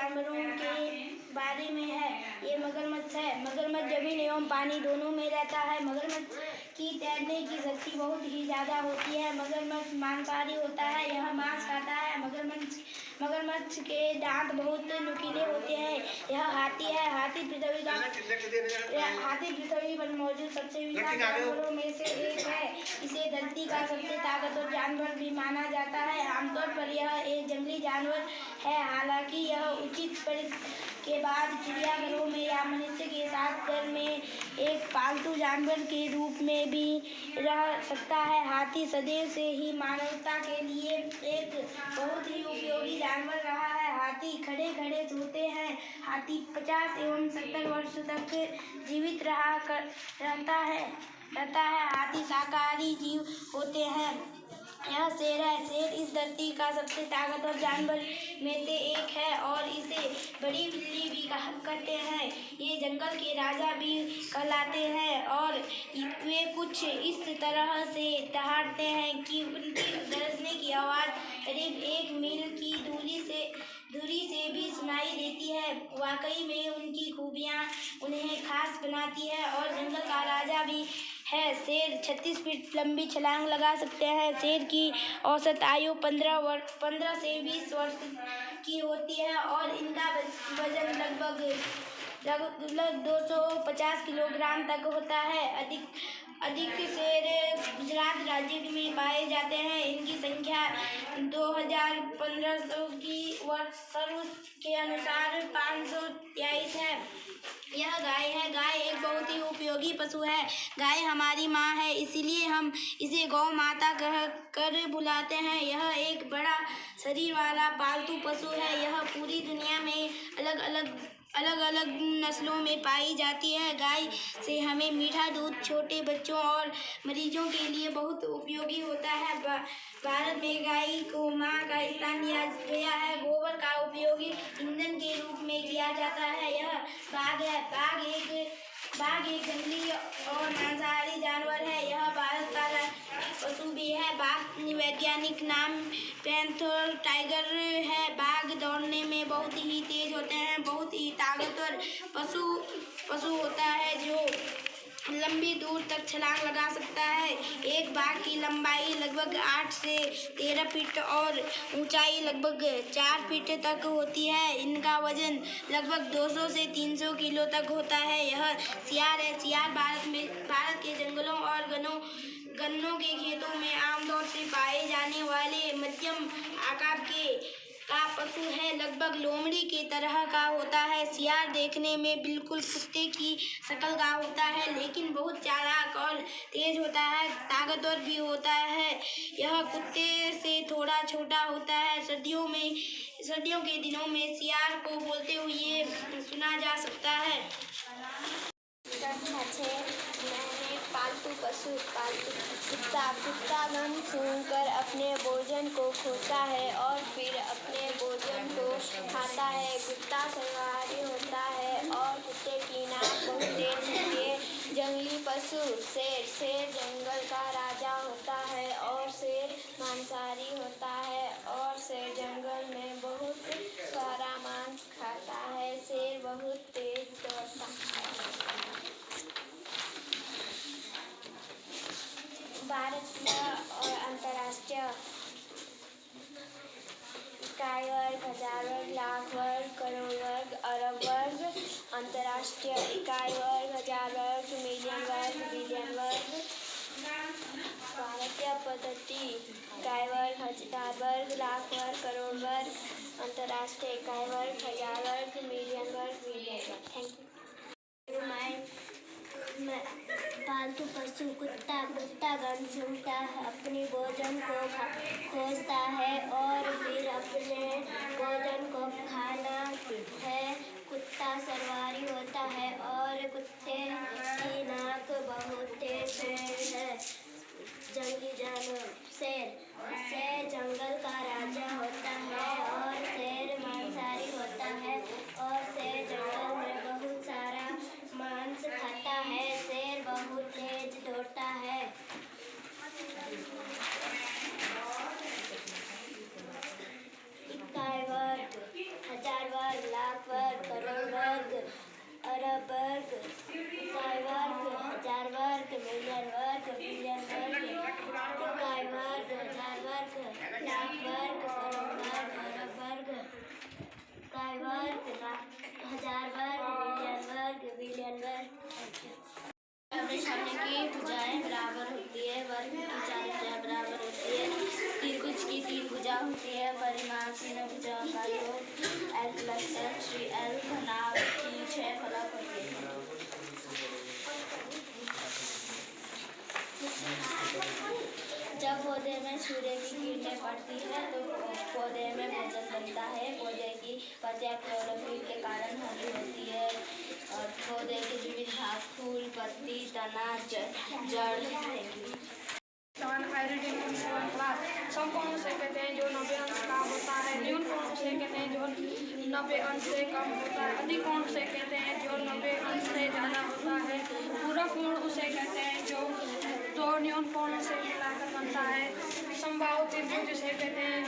जानवरों के बारे में है। ये मगरमच्छ है। मगरमच्छ जमीन एवं पानी दोनों में रहता है। मगरमच्छ की तैरने की शक्ति बहुत ही ज़्यादा होती है। मगरमच्छ मांसाहारी होता है। यह मांस खाता है। मगरमच्छ के दांत बहुत नुकीले होते हैं। यह हाथी है। हाथी पृथ्वी पर मौजूद सबसे विशाल जानवरों में से एक है। इसे धरती का सबसे ताकतवर जानवर भी माना जाता है। आमतौर पर यह एक जंगली जानवर है। हालांकि यह उचित परिस्थिति के बाद चिड़ियाघरों में या मनुष्य के साथ घर में एक पालतू जानवर के रूप में भी रह सकता है। हाथी सदैव से ही मानवता के लिए एक बहुत ही उपयोगी जानवर रहा है। हाथी खड़े खड़े सोते हैं। हाथी 50 एवं 70 वर्ष तक जीवित रहता है। हाथी शाकाहारी जीव होते हैं। यह शेर है। शेर इस धरती का सबसे ताकतवर जानवर में से एक है और इसे बड़ी बिल्ली भी कहते हैं। ये जंगल के राजा भी कहलाते हैं और वे कुछ इस तरह से दहाड़ते हैं कि उनकी गरजने की आवाज़ करीब 1 मील की दूरी से भी सुनाई देती है। वाकई में उनकी खूबियाँ उन्हें खास बनाती है और जंगल का राजा भी है। शेर 36 फीट लंबी छलांग लगा सकते हैं। शेर की औसत आयु 15 से 20 वर्ष की होती है और इनका वजन लगभग 250 किलोग्राम तक होता है। अधिक शेर गुजरात राज्य में पाए जाते हैं। इनकी संख्या 2500 की सर्वे के अनुसार 523 है। यह गाय है। गाय एक बहुत ही उपयोगी पशु है। गाय हमारी माँ है, इसीलिए हम इसे गौ माता कह कर बुलाते हैं। यह एक बड़ा शरीर वाला पालतू पशु है। यह पूरी दुनिया में अलग अलग नस्लों में पाई जाती है। गाय से हमें मीठा दूध छोटे बच्चों और मरीजों के लिए बहुत उपयोगी होता है। भारत में गाय को माँ का स्थान दिया गया है। गोबर का उपयोग ईंधन के रूप में किया जाता है। यह बाघ है। बाघ एक जंगली और मांसाहारी जानवर है। यह भारत का पशु भी है। बाघ वैज्ञानिक नाम पैंथर टाइगर है। बाघ दौड़ने में बहुत ही तेज होते हैं। बहुत ही ताकतवर पशु होता है जो लंबी दूर तक छलांग लगा सकता है। एक बाघ की लंबाई लगभग 8 से 13 फीट और ऊंचाई लगभग 4 फीट तक होती है। इनका वजन लगभग 200 से 300 किलो तक होता है। यह सियार है। सियार भारत के जंगलों और गन्नों के खेतों में आमतौर से पाए जाने वाले मध्यम आकार का पशु है। लगभग लोमड़ी के तरह का होता है। सियार देखने में बिल्कुल कुत्ते की शक्ल का होता है, लेकिन बहुत चालाक और तेज होता है। ताकतवर भी होता है। यह कुत्ते से थोड़ा छोटा होता है। सर्दियों के दिनों में सियार को बोलते हुए सुना जा सकता है। मैंने पालतू कुत्ता गंध सूंघकर अपने भोजन को खोजता है और फिर अपने भोजन को खाता है। कुत्ता सर्वाहारी होता है और कुत्ते की नाक बहुत तेज होती है। जंगली पशु शेर जंगल का राजा होता है और शेर मांसाहारी होता है और शेर जंगल में बहुत सारा मांस खाता है। शेर बहुत तेज दौड़ता है। भारतीय और अंतर्राष्ट्रीय इकाई वर्ग, हजार वर्ग, लाख वर्ग, करोड़ वर्ग, अरब वर्ग। अंतर्राष्ट्रीय इकाई वर्ग, हजार वर्ग, मिलियन वर्ग, बिलियन वर्ग। भारतीय पद्धति इकाई वर्ग, हजार वर्ग, लाख वर्ग, करोड़ वर्ग। अंतर्राष्ट्रीय इकाई वर्ग, हजार वर्ग, मिलियन वर्ग, बिलियन वर्ग। Thank you. पालतू पशु कुत्ता गंध सूंघता है, अपने भोजन को खोजता है और फिर अपने भोजन को खाता है। कुत्ता सर्वाहारी होता है और कुत्ते की नाक बहुत तेज है। जंगली जानवर शेर जंगल का राजा होता है और शेर मांसाहारी होता है और शेर जंगल में बहुत सारा मांस खाता है। शेर बहुत तेज दौड़ता है। इकाई वर्ग, हजार वर्ग, मिलियन वर्ग, बिलियन वर्ग, इकाई वर्ग, हजार वर्ग, लाख वर्ग, करोड़ वर्ग, अरब वर्ग, इकाई वर्ग, हजार वर्ग, मिलियन वर्ग, बिलियन वर्ग। सामने की भुजाएं बराबर होती है, वर्ग की 4 भुजाएं बराबर होती है, त्रिभुज की 3 भुजा होती है, परिमाप तीनों भुजाओं का योग L + L 3L, घनाभ की 6 फलक होती है। जब पौधे में सूर्य की किरणें पड़ती है तो पौधे में भोजन बनता है। पौधे की पत्तियां क्लोरोफिल के कारण हरी होती है और पौधे के विविध भाग फूल, पत्ती, तना, जड़। समकोण उसे कहते हैं जो 90 अंश का होता है। न्यून कोण उसे कहते हैं जो 90 अंश से कम होता है। अधिक कोण उसे कहते हैं जो 90 अंश से ज़्यादा होता है। पूरक कोण उसे कहते हैं जो 2 न्यून कोणों से मिलाकर बनता है। समबाहु त्रिभुज उसे कहते हैं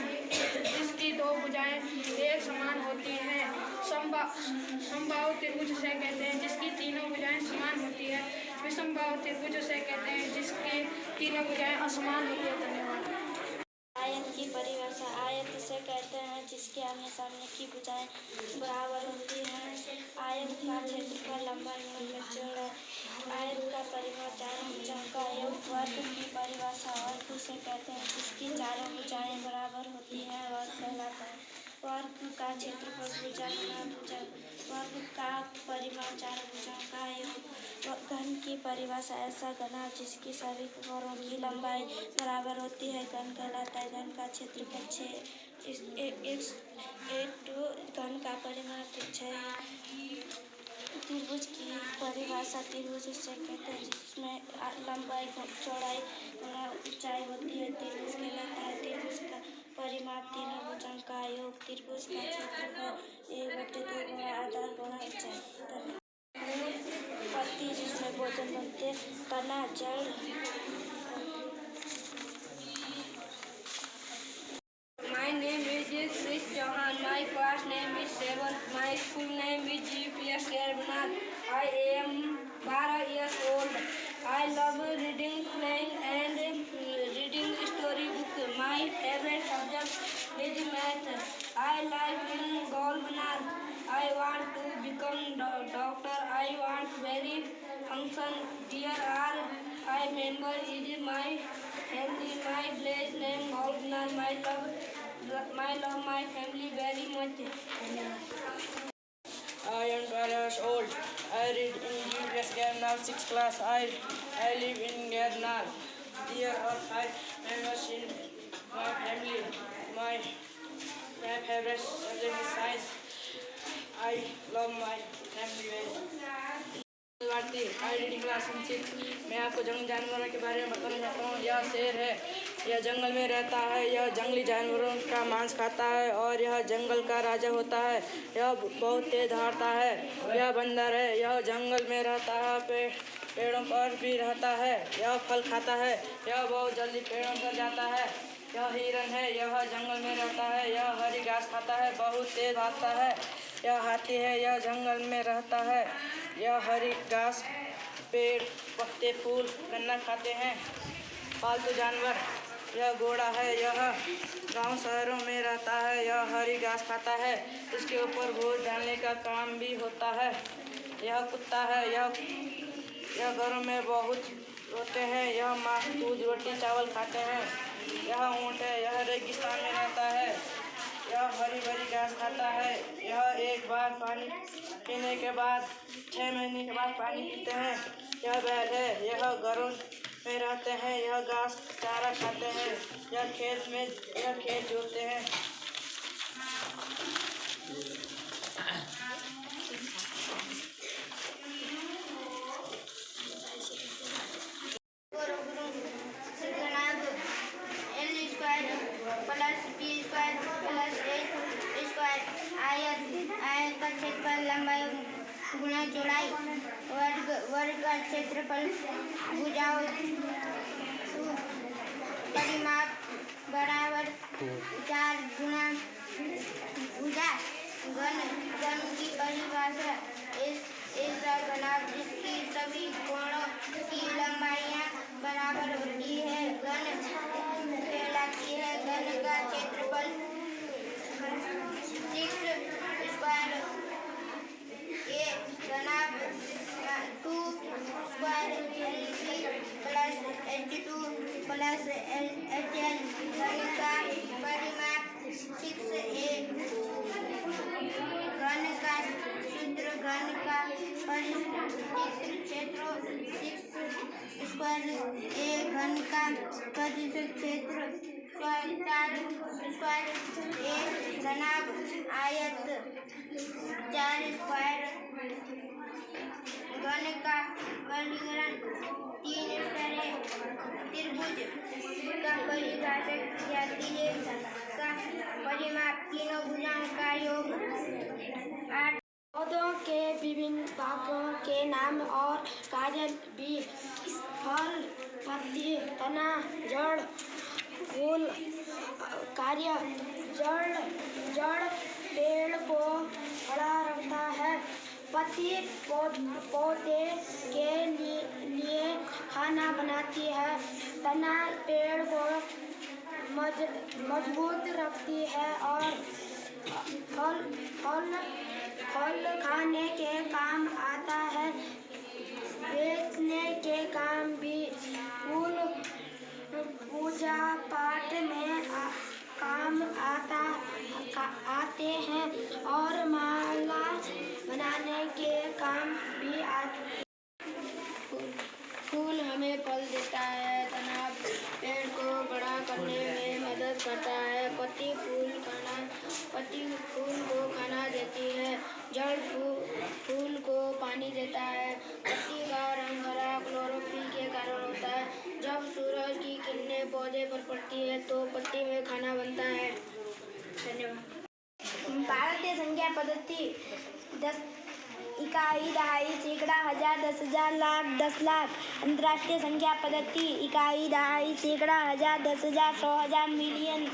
जिसकी 2 भुजाएं एक समान होती हैं। समबाहु त्रिभुज उसे कहते हैं जिसकी तीनों भुजाएं समान होती है। विषमबाहु त्रिभुज उसे कहते हैं जिसकी तीनों भुजाएं असमान होती है। धन्यवाद। आयत की परिभाषा। आयत उसे कहते हैं जिसके आमने सामने की भुजाएं बराबर होती हैं। आयत का क्षेत्रफल, लंबाई गुणा चौड़ाई। आयत का परिमाप चारों भुजाओं का योग। वर्ग की परिभाषा। वर्ग उसे कहते हैं जिसकी चारों भुजाएं बराबर होती हैं, वर्ग कहलाता है। वर्ग का क्षेत्रफल, भुजा गुणा भुजा। वर्ग का परिमाप चारों भुजाओं का योग। घन की परिभाषा। ऐसा घनाभ जिसकी सभी कोणों की लंबाई बराबर होती है, घन कहलाता है। घन का क्षेत्रफल 6 घन का परिमाप 6। त्रिभुज की परिभाषा। त्रिभुज उसे कहते हैं जिसमें लंबाई चौड़ाई गुणा ऊंचाई होती है, त्रिभुज कहलाता है। त्रिभुज का परिमाप तीनों भुजाओं का योग। त्रिभुज का क्षेत्रफल 1/2 गुणा आधार गुणा ऊंचाई। पत्ती जिसमें भोजन बनते, तना, जड़। My name is Chris Chauhan. My class name is 7. My school name is GPS Kerbanat. I am 12 years old. I love reading, playing and reading storybook. My favorite subject is math. I live in Golbanar. I want to become doctor. I want very function. Here are I member is my family. My village name Golbanar. My love my family very much. I am 12 years old. I read in GPS Garnal 6th class. I live in Garnal. There are 5 members in my family. My favorite subject is science. I love my family very much. I read in class 6. मैं आपको जंगली जानवरों के बारे में बताना चाहता हूँ। यह शेर है। यह जंगल में रहता है। यह जंगली जानवरों का मांस खाता है और यह जंगल का राजा होता है। यह बहुत तेज दौड़ता है। यह बंदर है। यह जंगल में रहता है, पेड़ों पर भी रहता है। यह फल खाता है। यह बहुत जल्दी पेड़ों पर जाता है। यह हिरन है। यह जंगल में रहता है। यह हरी घास खाता है, बहुत तेज भागता है। यह हाथी है। यह जंगल में रहता है। यह हरी घास, पेड़, पत्ते, फूल, गन्ना खाते हैं। पालतू जानवर। यह घोड़ा है। यह गांव शहरों में रहता है। यह हरी घास खाता है। इसके ऊपर बोझ डालने का काम भी होता है। यह कुत्ता है। यह घरों में बहुत होते हैं। यह मांस, दूध, रोटी, चावल खाते हैं। यह ऊँट है। यह रेगिस्तान में रहता है। यह हरी भरी घास खाता है। यह एक बार पानी पीने के बाद 6 महीने के बाद पानी पीते हैं। यह बैल है। यह घरों में रहते हैं। यह घास चारा खाते हैं। यह खेत जोतते हैं। आयत का क्षेत्रफल, लंबाई गुणा चौड़ाई। वर्ग का क्षेत्रफल, भुजाओं परिमाप बराबर 4 गुणा भुजा। घन की परिभाषा। ऐसा घनाभ जिसकी सभी कोणों की लंबाई बनाती है। घन का क्षेत्रफल 6 स्क्वायर ए घनाभ 2 square LC plus H2 plus HL। घन का परिमाप 6A। घन का सूत्र घन का परिशिष्ट क्षेत्र 6 स्क्वायर ए घन का प्रतिशत क्षेत्र 4 स्क्वायर ए घनाभ आयत 4 स्क्वायर। घन का वर्गीकरण 3 स्क्वायर ए। त्रिभुज का परिभाषा ज्यामितीय का परिमाप तीनों भुजाओं का योग 8। पौधों के विभिन्न भागों के नाम और कार्य भी। फल, पत्ती, तना, जड़, फूल। कार्य जड़ पेड़ को खड़ा रखता है। पत्ती पौधे के लिए खाना बनाती है। तना पेड़ को मजबूत रखती है और फल खाने के काम आता है। बेचने के काम भी। फूल पूजा पाठ में काम आते हैं और माला बनाने के काम भी आते हैं। फूल हमें फल देता है। तना पेड़ को बड़ा करने में मदद करता है। पत्ती फूल को खाना देती है। जड़ फूल को पानी देता है। पत्ती का रंग हरा क्लोरोफिल के कारण होता है। जब सूरज की किरणें पौधे पर पड़ती है तो पत्ती में खाना बनता है। धन्यवाद। भारतीय संख्या पद्धति 10 इकाई, दहाई, सैकड़ा, हजार, 10,000, लाख, 10 लाख। अंतर्राष्ट्रीय संख्या पद्धति इकाई, दहाई, सैकड़ा, हजार, 10,000, 100,000, million.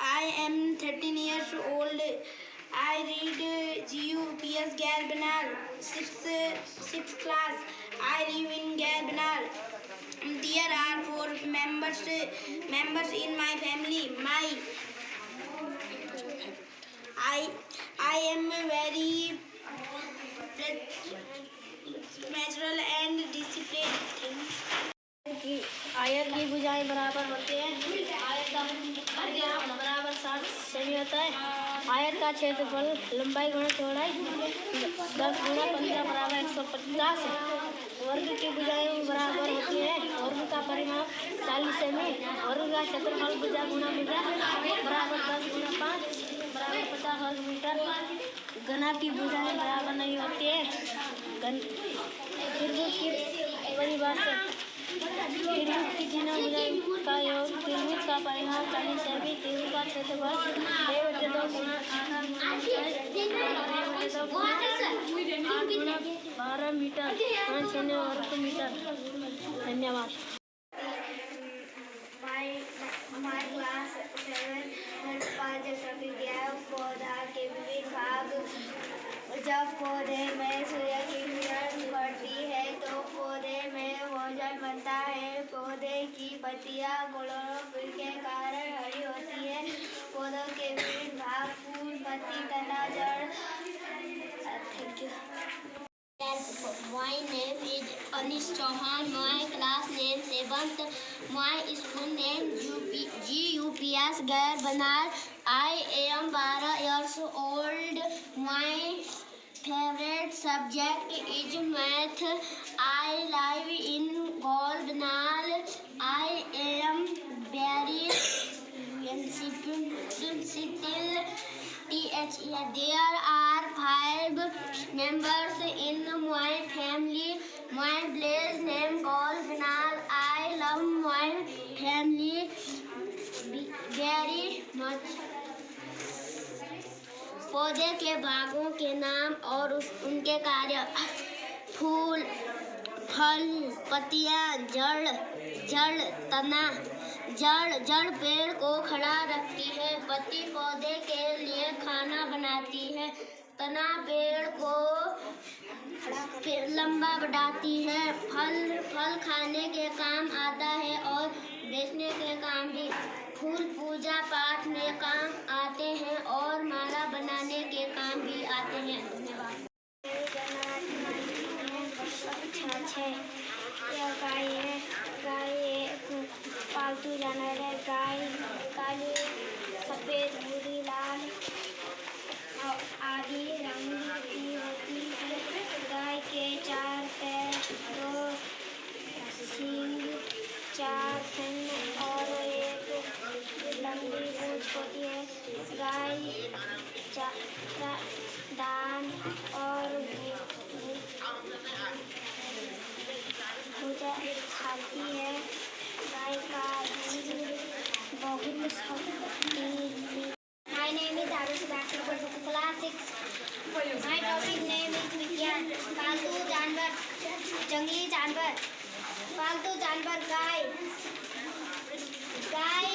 I am 13 years old. I read GUPS Galbanal 6th class. I live in Galbanal. There are 4 members in my family. I am very natural and disciplined. आयत की भुजाएं बराबर होती हैं। आयत का परिमाप बराबर 60 सेमी होता है। आयत का क्षेत्रफल लंबाई गुणा चौड़ाई 10 गुणा 15 बराबर 150 है। वर्ग की भुजाएं बराबर होती हैं। वर्ग का परिमाप 40 सेमी। वर्ग का क्षेत्रफल भुजा गुणा भुजा बराबर 10 गुणा 5 बराबर 50 वर्ग मीटर। घना की भुजाएं बराबर नहीं होती है। त्रिभुज की परिभाषा त्रिभुज की तीनों भुजाओं का योग। त्रिभुज का परिमाप 40 सेमी। त्रिभुज का क्षेत्रफल 1/2 गुणा 8 गुणा 12 मीटर 5 वर्ग मीटर। धन्यवाद। My class 7 पौधा के विभिन्न भाग। जब पौधे में सूर्य की किरण पड़ती है तो पौधे में भोजन बनता है। पौधे की पत्तियां क्लोरोफिल के कारण हरी होती है। पौधों के विभिन्न भाग फूल, पत्ती, तना, जड़। Thank you. My name is Anish Chauhan. My class name 7th. My school name GUPS Galbanal. I am 12 years old. My favorite subject is math. I live in Galbanal. I am very sensitive. There are 5 members in my family. My village name Galbanal. I love my family very much. पौधे के भागों के नाम और उनके कार्य। फूल, फल, पत्तियां, जड़, तना। जड़ पेड़ को खड़ा रखती है। पत्ती पौधे के लिए खाना बनाती है। तना पेड़ को फिर लंबा बढ़ाती है। फल खाने के काम आता है और बेचने के काम भी। फूल पूजा पाठ में काम आते हैं और माला बनाने के काम भी आते हैं। धन्यवाद। यह गाय है। गाय एक पालतू जानवर है। गाय काली, सफ़ेद, भूरी, लाल आदि रंग की होती है। गाय के 4 पैर, 2 सींग, 4 फन और एक लंबी पूंछ होती है। गाय धान और भूसा खाती है। गाय का दूध बहुत शक्ति। My name is Arush Bhatkar, class 6. My topic name is विज्ञान। पालतू जानवर, जंगली जानवर। पालतू जानवर गाय। गाय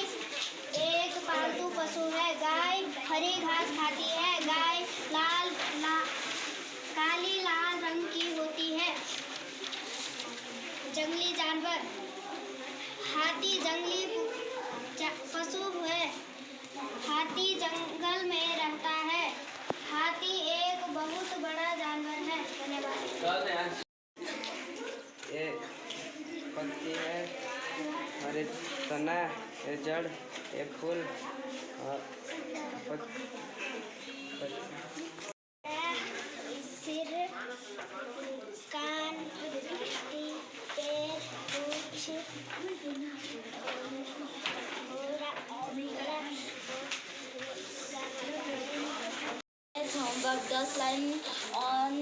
एक पालतू पशु है। गाय हरी घास खाती है। गाय काली लाल रंग की होती है। जंगली जानवर, हाथी जंगली पशु है। हाथी जंगल में रहता है। हाथी एक बहुत बड़ा जानवर है। धन्यवाद। ये पत्ती है, हरे तना, ये जड़, ये फूल और सिर, कान, पैर, पूंछ, homework 10 line on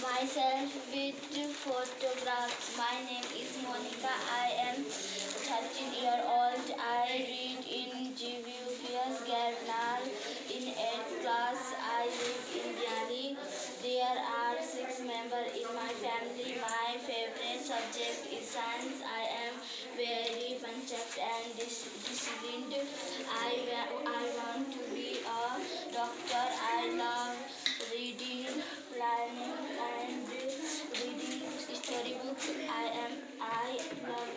myself with photographs. My name is Monica. I am 13 years old. I read in GVUPS Gardner in 8th class. I live in Delhi. There are 6 members in my family. My favorite subject is science. I am very punctual and disciplined. I want to be a doctor. I love reading, learning and reading storybooks. I love